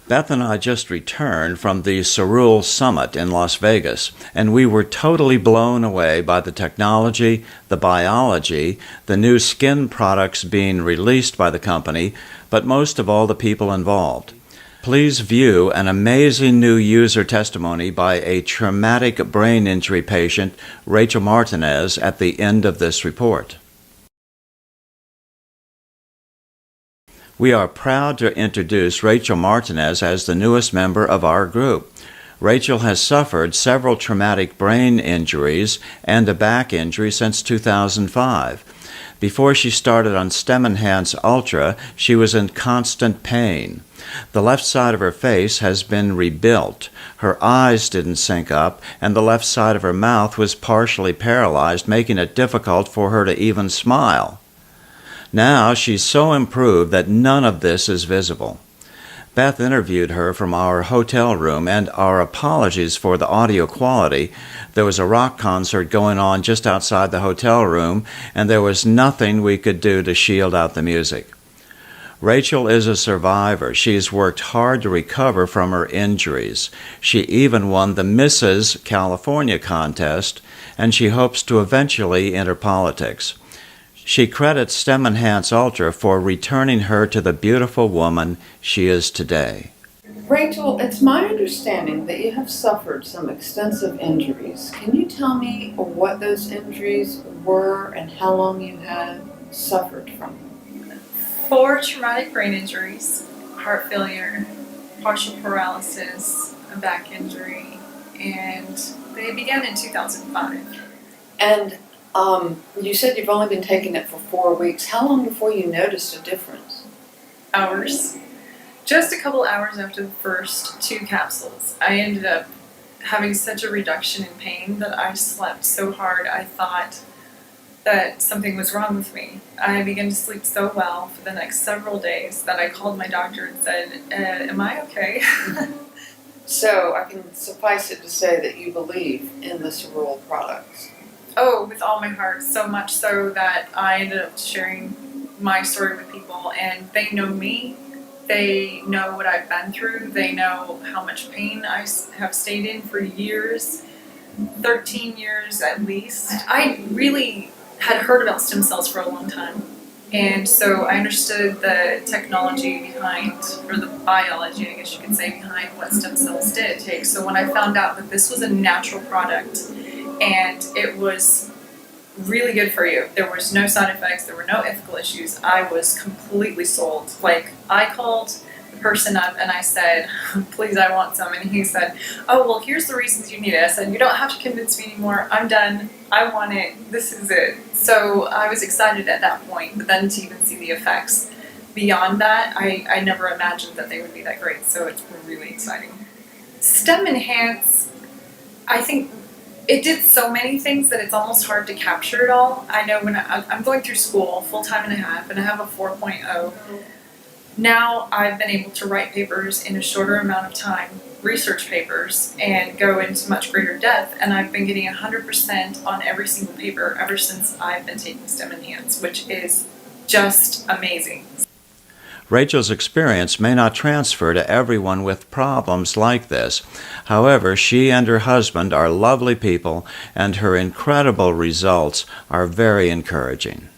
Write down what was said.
Beth and I just returned from the Cerule Summit in Las Vegas, and we were totally blown away by the technology, the biology, the new skin products being released by the company, but most of all the people involved. Please view an amazing new user testimony by a traumatic brain injury patient, Rachael Martinez, at the end of this report. We are proud to introduce Rachael Martinez as the newest member of our group. Rachael has suffered several traumatic brain injuries and a back injury since 2005. Before she started on STEM Enhance Ultra, she was in constant pain. The left side of her face has been rebuilt. Her eyes didn't sync up, and the left side of her mouth was partially paralyzed, making it difficult for her to even smile. Now she's so improved that none of this is visible. Beth interviewed her from our hotel room, and our apologies for the audio quality. There was a rock concert going on just outside the hotel room, and there was nothing we could do to shield out the music. Rachael is a survivor. She's worked hard to recover from her injuries. She even won the Mrs. California contest, and she hopes to eventually enter politics. She credits STEM Enhance Ultra for returning her to the beautiful woman she is today. Rachael, it's my understanding that you have suffered some extensive injuries. Can you tell me what those injuries were and how long you had suffered from them? 4 traumatic brain injuries, heart failure, partial paralysis, a back injury, and they began in 2005. And you said you've only been taking it for 4 weeks. How long before you noticed a difference? Hours. Just a couple hours after the first 2 capsules, I ended up having such a reduction in pain that I slept so hard I thought that something was wrong with me. I began to sleep so well for the next several days that I called my doctor and said, am I okay? So I can suffice it to say that you believe in the Cerule products. Oh, with all my heart, so much so that I ended up sharing my story with people, and they know me, they know what I've been through, they know how much pain I have stayed in for years, 13 years at least. I really had heard about stem cells for a long time, and so I understood the technology behind, or the biology, I guess you could say, behind what stem cells did take. So when I found out that this was a natural product, and it was really good for you. There was no side effects, there were no ethical issues. I was completely sold. Like, I called the person up and I said, please, I want some. And he said, oh, well, here's the reasons you need it. I said, you don't have to convince me anymore. I'm done. I want it. This is it. So I was excited at that point, but then to even see the effects beyond that, I never imagined that they would be that great. So it's really exciting. STEM Enhance, I think, it did so many things that it's almost hard to capture it all. I know when I'm going through school, full-time and a half, and I have a 4.0. Now I've been able to write papers in a shorter amount of time, research papers, and go into much greater depth, and I've been getting 100% on every single paper ever since I've been taking STEM Enhance, which is just amazing. Rachael's experience may not transfer to everyone with problems like this. However, she and her husband are lovely people, and her incredible results are very encouraging.